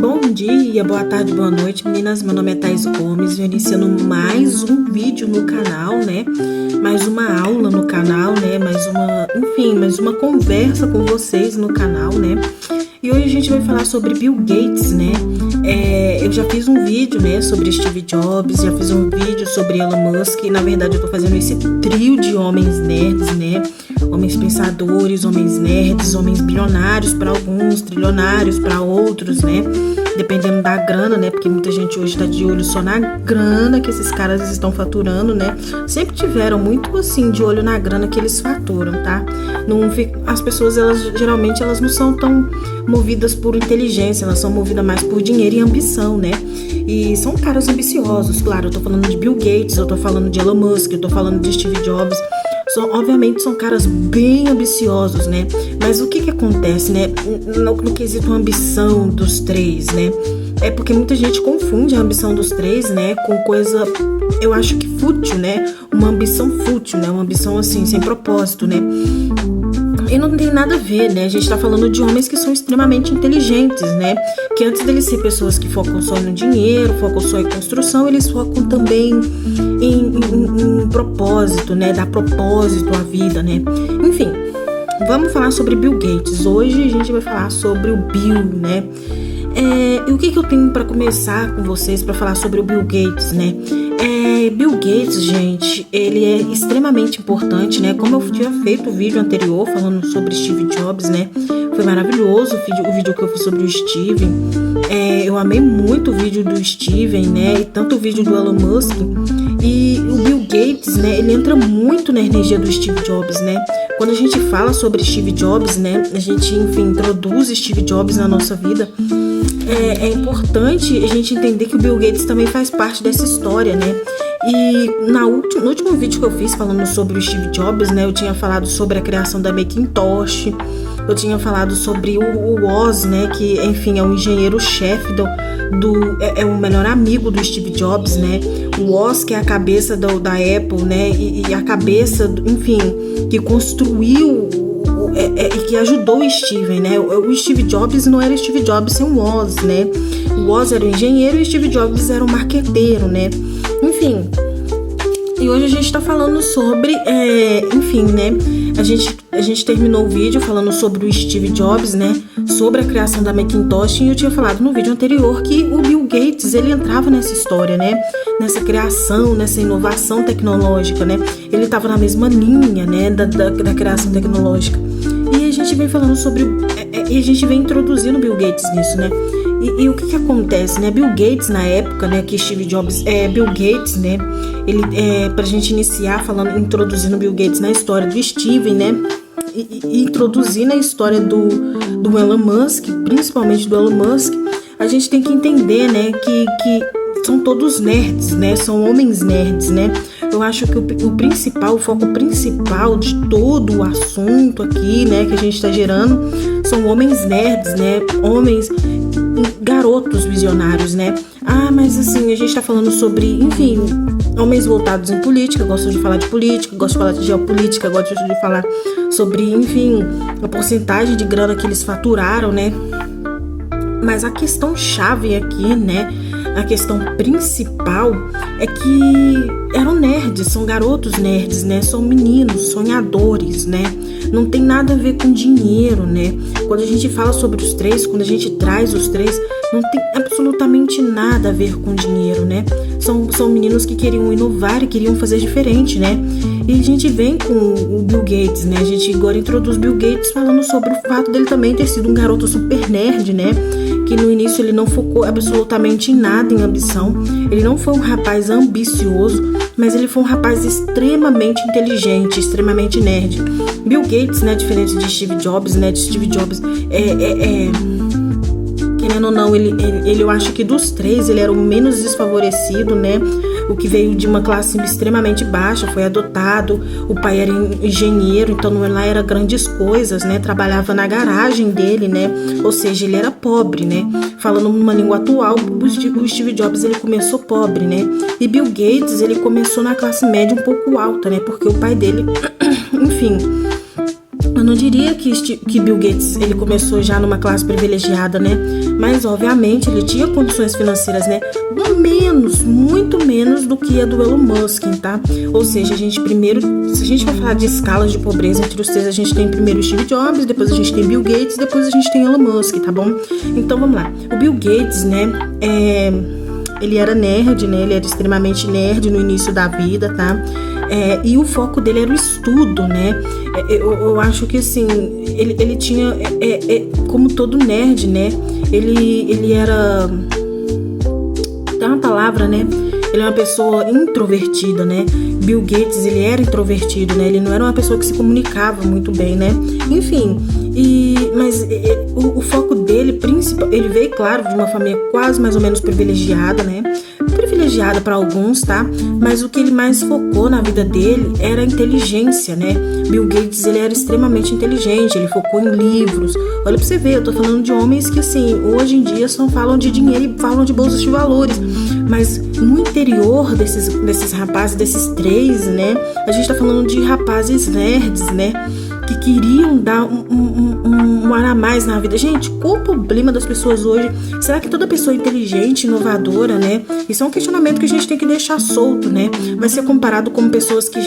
Bom dia, boa tarde, boa noite, meninas. Meu nome é Thais Gomes, eu iniciando mais um vídeo no canal, né? Mais uma aula no canal, né? Mais uma conversa com vocês no canal, né? E hoje a gente vai falar sobre Bill Gates, né? Eu já fiz um vídeo, né, sobre Steve Jobs, já fiz um vídeo sobre Elon Musk, e na verdade eu tô fazendo esse trio de homens nerds, né? Homens pensadores, homens nerds, homens bilionários para alguns, trilionários para outros, né? Dependendo da grana, né? Porque muita gente hoje tá de olho só na grana que esses caras estão faturando, né? Sempre tiveram muito assim de olho na grana que eles faturam, tá? As pessoas, geralmente elas não são tão movidas por inteligência, elas são movidas mais por dinheiro e ambição, né? E são caras ambiciosos, claro. Eu tô falando de Bill Gates, eu tô falando de Elon Musk, eu tô falando de Steve Jobs. Obviamente são caras bem ambiciosos, né? Mas o que acontece, né? No quesito ambição dos três, né? É porque muita gente confunde a ambição dos três, né? Com coisa, eu acho que fútil, né? Uma ambição fútil, né? Uma ambição assim, sem propósito, né? E não tem nada a ver, né? A gente tá falando de homens que são extremamente inteligentes, né? Que antes deles ser pessoas que focam só no dinheiro, focam só em construção, eles focam também em propósito, né? Dar propósito à vida, né? Enfim, vamos falar sobre Bill Gates. Hoje a gente vai falar sobre o Bill, né? E o que eu tenho para começar com vocês para falar sobre o Bill Gates, né? Bill Gates, gente, ele é extremamente importante, né? Como eu tinha feito o vídeo anterior falando sobre Steve Jobs, né? Foi maravilhoso o vídeo que eu fiz sobre o Steven. Eu amei muito o vídeo do Steven, né? E tanto o vídeo do Elon Musk. E o Bill Gates, né? Ele entra muito na energia do Steve Jobs, né? Quando a gente fala sobre Steve Jobs, né? A gente, enfim, introduz Steve Jobs na nossa vida. É importante a gente entender que o Bill Gates também faz parte dessa história, né? E no último vídeo que eu fiz falando sobre o Steve Jobs, né? Eu tinha falado sobre a criação da Macintosh, eu tinha falado sobre o Woz, né? Que, enfim, é o engenheiro-chefe é o melhor amigo do Steve Jobs, né? O Woz, que é a cabeça da Apple, né? E a cabeça, enfim, que construiu e que ajudou o Steven, né? O Steve Jobs não era Steve Jobs sem o Woz, né? O Woz era o engenheiro e o Steve Jobs era o marqueteiro, né? Enfim, e hoje a gente tá falando sobre, enfim, né? A gente terminou o vídeo falando sobre o Steve Jobs, né? Sobre a criação da Macintosh, e eu tinha falado no vídeo anterior que o Bill Gates, ele entrava nessa história, né? Nessa criação, nessa inovação tecnológica, né? Ele estava na mesma linha, né? Da criação tecnológica. E a gente vem falando sobre... E a gente vem introduzindo Bill Gates nisso, né? E o que acontece, né? Bill Gates, na época, né? Que Steve Jobs... Bill Gates, né? Ele, pra gente iniciar introduzindo Bill Gates na história do Steven, né? E introduzindo a história do Elon Musk, principalmente do Elon Musk, a gente tem que entender, né? Que são todos nerds, né? São homens nerds, né? Eu acho que o foco principal de todo o assunto aqui, né, que a gente tá gerando, são homens nerds, né? Garotos visionários, né? Mas assim, a gente tá falando sobre, enfim, homens voltados em política, gostam de falar de política, gostam de falar de geopolítica, gostam de falar sobre, enfim, a porcentagem de grana que eles faturaram, né? Mas a questão chave aqui, né? A questão principal é que eram nerds, são garotos nerds, né? São meninos, sonhadores, né? Não tem nada a ver com dinheiro, né? Quando a gente fala sobre os três, quando a gente traz os três, não tem absolutamente nada a ver com dinheiro, né? São meninos que queriam inovar e queriam fazer diferente, né? E a gente vem com o Bill Gates, né? A gente agora introduz Bill Gates falando sobre o fato dele também ter sido um garoto super nerd, né? Que no início ele não focou absolutamente em nada em ambição. Ele não foi um rapaz ambicioso, mas ele foi um rapaz extremamente inteligente, extremamente nerd. Bill Gates, né, diferente de Steve Jobs, né, querendo ou não, ele eu acho que dos três ele era o menos desfavorecido, né? O que veio de uma classe extremamente baixa, foi adotado, o pai era engenheiro, então lá era grandes coisas, né? Trabalhava na garagem dele, né? Ou seja, ele era pobre, né? Falando numa língua atual, o Steve Jobs, ele começou pobre, né? E Bill Gates, ele começou na classe média um pouco alta, né? Porque o pai dele, enfim, Eu não diria que Bill Gates ele começou já numa classe privilegiada, né? Mas, obviamente, ele tinha condições financeiras, né? Muito menos do que a do Elon Musk, tá? Ou seja, se a gente for falar de escalas de pobreza entre os três, a gente tem primeiro Steve Jobs, depois a gente tem Bill Gates, depois a gente tem Elon Musk, tá bom? Então, vamos lá. O Bill Gates, né? Ele era nerd, né? Ele era extremamente nerd no início da vida, tá? E o foco dele era o estudo, né? Eu acho que, assim, ele tinha... como todo nerd, né? Ele era... Tem uma palavra, né? Ele é uma pessoa introvertida, né? Bill Gates, ele era introvertido, né? Ele não era uma pessoa que se comunicava muito bem, né? Enfim, mas o foco dele, principal, ele veio, claro, de uma família quase mais ou menos privilegiada, né? Privilegiada para alguns, tá? Mas o que ele mais focou na vida dele era a inteligência, né? Bill Gates, ele era extremamente inteligente, ele focou em livros. Olha pra você ver, eu tô falando de homens que, assim, hoje em dia só falam de dinheiro e falam de bolsas de valores. Mas no interior desses rapazes, desses três, né? A gente tá falando de rapazes nerds, né? Que queriam dar um ar a mais na vida. Gente, qual o problema das pessoas hoje? Será que toda pessoa inteligente, inovadora, né? Isso é um questionamento que a gente tem que deixar solto, né? Vai ser comparado com pessoas que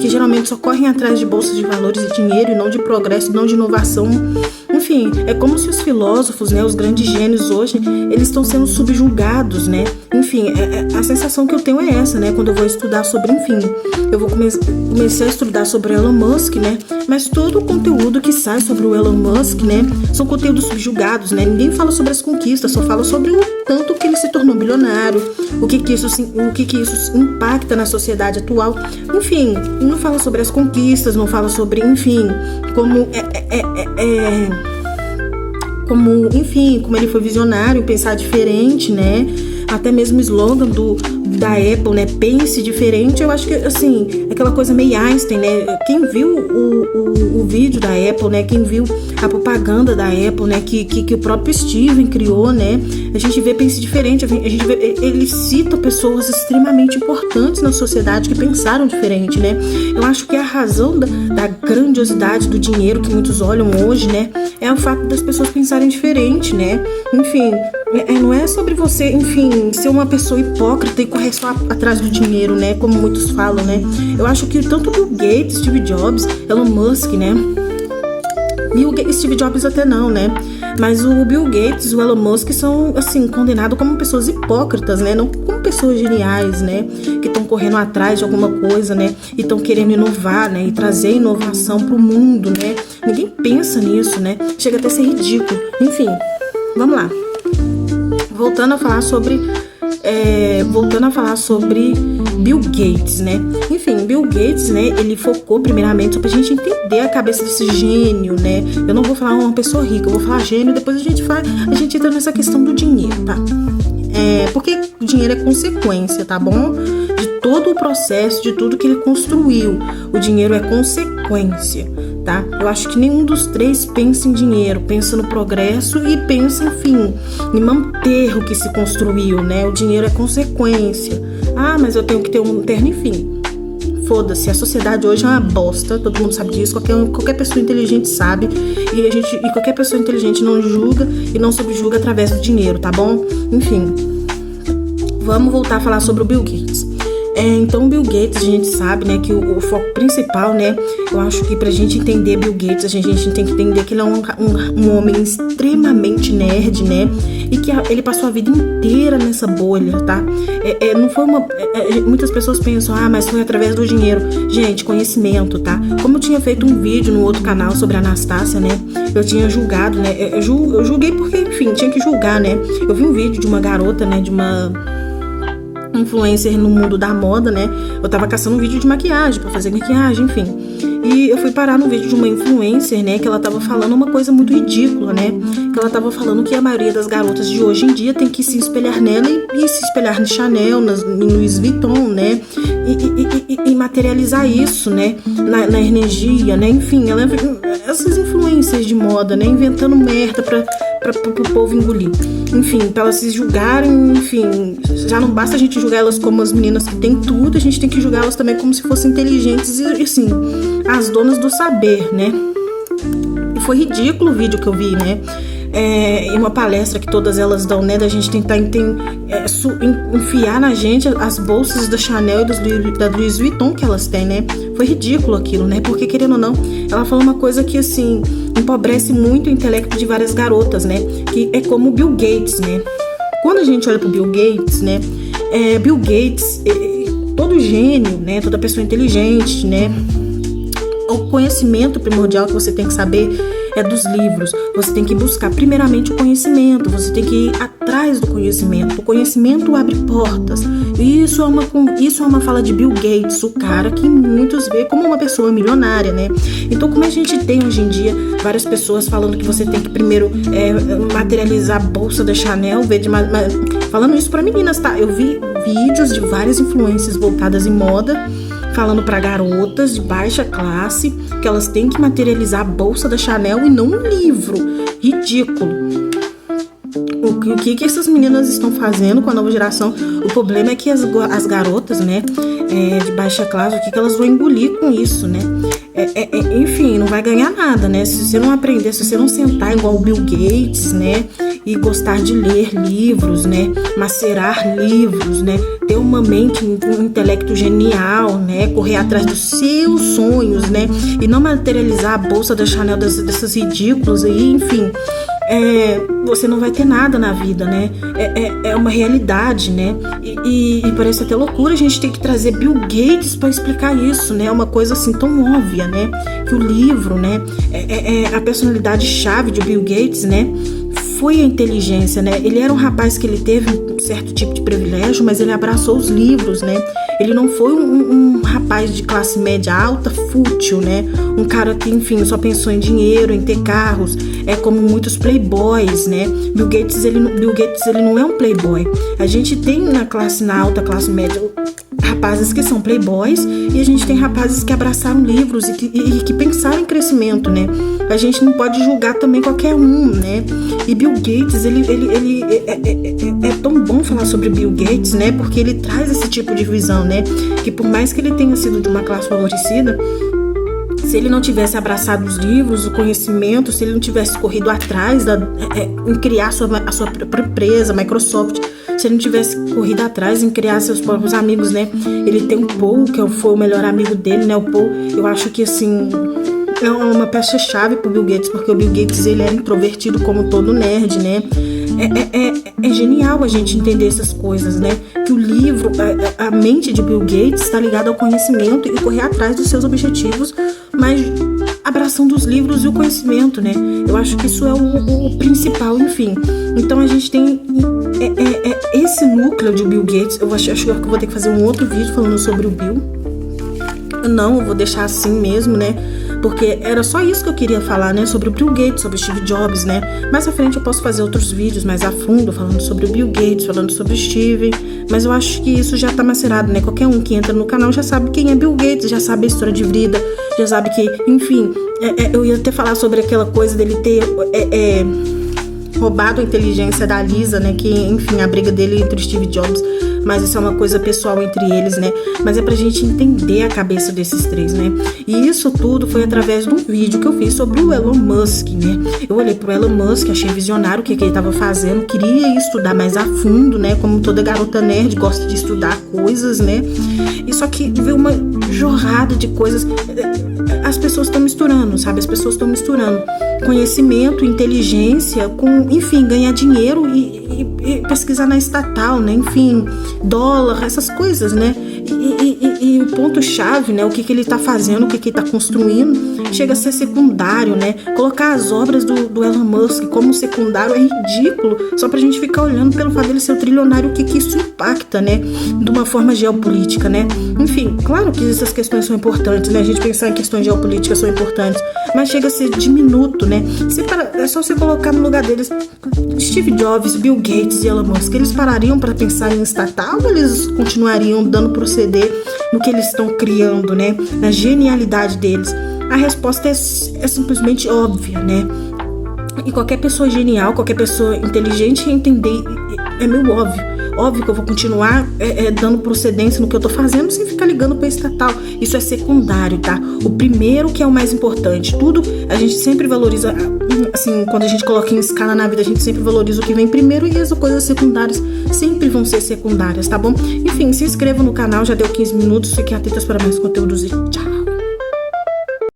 geralmente só correm atrás de bolsas de valores e dinheiro, e não de progresso, não de inovação. Enfim, é como se os filósofos, né, os grandes gênios hoje, eles estão sendo subjugados, né? Enfim, a sensação que eu tenho é essa, né? Quando eu vou estudar sobre, enfim, eu vou começar a estudar sobre Elon Musk, né? Mas todo o conteúdo que sai sobre o Elon Musk, né, são conteúdos subjugados, né? Ninguém fala sobre as conquistas, só fala sobre o tanto que ele se tornou bilionário, o que isso impacta na sociedade atual. Enfim, não fala sobre as conquistas, não fala sobre, enfim, como como ele foi visionário, pensar diferente, né? Até mesmo o slogan da Apple, né? Pense diferente. Eu acho que, assim, aquela coisa meio Einstein, né? Quem viu o vídeo da Apple, né? Quem viu a propaganda da Apple, né? Que o próprio Steven criou, né? A gente vê pense diferente. A gente vê, ele cita pessoas extremamente importantes na sociedade que pensaram diferente, né? Eu acho que a razão da grandiosidade do dinheiro que muitos olham hoje, né? É o fato das pessoas pensarem diferente, né? Enfim, não é sobre você, enfim, ser uma pessoa hipócrita e correr só atrás do dinheiro, né? Como muitos falam, né? Eu acho que tanto Bill Gates, Steve Jobs, Elon Musk, né? Steve Jobs até não, né? Mas o Bill Gates e o Elon Musk são, assim, condenados como pessoas hipócritas, né? Não como pessoas geniais, né? Que estão correndo atrás de alguma coisa, né? E estão querendo inovar, né? E trazer inovação pro mundo, né? Ninguém pensa nisso, né? Chega até a ser ridículo. Enfim, vamos lá. Voltando a falar sobre Bill Gates, né? Enfim, Bill Gates, né? Ele focou primeiramente só pra gente entender a cabeça desse gênio, né? Eu não vou falar uma pessoa rica, eu vou falar gênio, depois a gente entra nessa questão do dinheiro, tá? Porque o dinheiro é consequência, tá bom? De todo o processo, de tudo que ele construiu. O dinheiro é consequência, tá? Eu acho que nenhum dos três pensa em dinheiro, pensa no progresso e pensa, enfim, em manter o que se construiu, né? O dinheiro é consequência. Ah, mas eu tenho que ter um terno, enfim. Foda-se, a sociedade hoje é uma bosta, todo mundo sabe disso, qualquer pessoa inteligente sabe, e qualquer pessoa inteligente não julga e não subjuga através do dinheiro, tá bom? Enfim, vamos voltar a falar sobre o Bill Gates. Então, Bill Gates, a gente sabe, né, que o foco principal, né, eu acho que pra gente entender Bill Gates, a gente tem que entender que ele é um homem extremamente nerd, né, e que ele passou a vida inteira nessa bolha, tá? Não foi muitas pessoas pensam, mas foi através do dinheiro. Gente, conhecimento, tá? Como eu tinha feito um vídeo no outro canal sobre a Anastácia, né, eu tinha julgado, né, eu julguei porque, enfim, tinha que julgar, né. Eu vi um vídeo de uma garota, né, de uma influencer no mundo da moda, né? Eu tava caçando um vídeo de maquiagem, pra fazer maquiagem, enfim. E eu fui parar no vídeo de uma influencer, né? Que ela tava falando uma coisa muito ridícula, né? Que ela tava falando que a maioria das garotas de hoje em dia tem que se espelhar nela e se espelhar no Chanel, em Louis Vuitton, né? E materializar isso, né? Na energia, né? Enfim, essas influencers de moda, né? Inventando merda pro povo engolir. Enfim, pra elas se julgarem, enfim, já não basta a gente julgar elas como as meninas que têm tudo, a gente tem que julgar elas também como se fossem inteligentes e assim, as donas do saber, né? foi ridículo o vídeo que eu vi, né? Em uma palestra que todas elas dão, né? Da gente tentar enfiar na gente as bolsas da Chanel e da Louis Vuitton que elas têm, né? Foi ridículo aquilo, né? Porque, querendo ou não, ela falou uma coisa que, assim, empobrece muito o intelecto de várias garotas, né? Que é como o Bill Gates, né? Quando a gente olha pro Bill Gates, né? Bill Gates, todo gênio, né? Toda pessoa inteligente, né? O conhecimento primordial que você tem que saber é dos livros. Você tem que buscar primeiramente o conhecimento, você tem que ir atrás do conhecimento. O conhecimento abre portas. Isso é uma fala de Bill Gates, o cara que muitos vê como uma pessoa milionária, né? Então, como a gente tem hoje em dia várias pessoas falando que você tem que primeiro materializar a bolsa da Chanel, falando isso para meninas, tá? Eu vi vídeos de várias influências voltadas em moda, falando para garotas de baixa classe que elas têm que materializar a bolsa da Chanel e não um livro. Ridículo. O que essas meninas estão fazendo com a nova geração? O problema é que as garotas, né, de baixa classe, o que elas vão engolir com isso, né? Enfim, não vai ganhar nada, né? Se você não aprender, se você não sentar igual o Bill Gates, né, e gostar de ler livros, né, macerar livros, né, ter uma mente, um intelecto genial, né, correr atrás dos seus sonhos, né, e não materializar a bolsa da Chanel dessas ridículas aí, enfim, você não vai ter nada na vida, né? É uma realidade, né? E parece até loucura a gente ter que trazer Bill Gates para explicar isso, né? É uma coisa assim tão óbvia, né? Que o livro, né? A personalidade chave de Bill Gates, né? Foi a inteligência, né? Ele era um rapaz que ele teve um certo tipo de privilégio, mas ele abraçou os livros, né? Ele não foi um rapaz de classe média alta, fútil, né? Um cara que, enfim, só pensou em dinheiro, em ter carros, como muitos playboys, né? Bill Gates, ele não é um playboy. A gente tem na alta classe média rapazes que são playboys e a gente tem rapazes que abraçaram livros e que pensaram em crescimento, né? A gente não pode julgar também qualquer um, né? E Bill Gates, ele é tão bom falar sobre Bill Gates, né? Porque ele traz esse tipo de visão, né? Que por mais que ele tenha sido de uma classe favorecida, se ele não tivesse abraçado os livros, o conhecimento, se ele não tivesse corrido atrás em criar a sua própria empresa, Microsoft, se ele não tivesse corrido atrás em criar seus próprios amigos, né? Ele tem o Paul, que foi o melhor amigo dele, né? O Paul, eu acho que, assim, é uma peça-chave pro Bill Gates, porque o Bill Gates, ele era introvertido como todo nerd, né? É genial a gente entender essas coisas, né? Que o livro, a mente de Bill Gates está ligada ao conhecimento e correr atrás dos seus objetivos, mas abraçando os livros e o conhecimento, né? Eu acho que isso é o principal, enfim. Então a gente tem esse núcleo de Bill Gates. Eu acho que eu vou ter que fazer um outro vídeo falando sobre o Bill. Não, eu vou deixar assim mesmo, né? Porque era só isso que eu queria falar, né? Sobre o Bill Gates, sobre o Steve Jobs, né? Mais à frente eu posso fazer outros vídeos mais a fundo, falando sobre o Bill Gates, falando sobre o Steve. Mas eu acho que isso já tá macerado, né? Qualquer um que entra no canal já sabe quem é Bill Gates, já sabe a história de vida, já sabe que, enfim, eu ia até falar sobre aquela coisa dele ter roubado a inteligência da Lisa, né? Que, enfim, a briga dele entre o Steve Jobs. Mas isso é uma coisa pessoal entre eles, né? Mas é pra gente entender a cabeça desses três, né? E isso tudo foi através de um vídeo que eu fiz sobre o Elon Musk, né? Eu olhei pro Elon Musk, achei visionário o que ele tava fazendo, queria estudar mais a fundo, né? Como toda garota nerd gosta de estudar coisas, né? E só que veio uma jorrada de coisas. As pessoas estão misturando, sabe? As pessoas estão misturando conhecimento, inteligência com, enfim, ganhar dinheiro e pesquisar na estatal, né? Enfim, dólar, essas coisas, né? E o ponto-chave, né? O que ele tá fazendo, o que ele tá construindo, chega a ser secundário, né? Colocar as obras do Elon Musk como secundário é ridículo, só pra gente ficar olhando pelo fato dele ser o trilionário, o que isso impacta, né? De uma forma geopolítica, né? Enfim, claro que essas questões são importantes, né? A gente pensar em questões geopolíticas são importantes, mas chega a ser diminuto, né? É só você colocar no lugar deles Steve Jobs, Bill Gates e Elon Musk. Eles parariam para pensar em estatal ou eles continuariam dando proceder no que eles estão criando, né? Na genialidade deles? A resposta é simplesmente óbvia, né? E qualquer pessoa genial, qualquer pessoa inteligente entender, é meio óbvio. Óbvio que eu vou continuar dando procedência no que eu tô fazendo sem ficar ligando pra estatal. Isso é secundário, tá? O primeiro que é o mais importante. Tudo a gente sempre valoriza, assim, quando a gente coloca em escala na vida, a gente sempre valoriza o que vem primeiro e as coisas secundárias sempre vão ser secundárias, tá bom? Enfim, se inscreva no canal, já deu 15 minutos, fiquem atentas para mais conteúdos e tchau!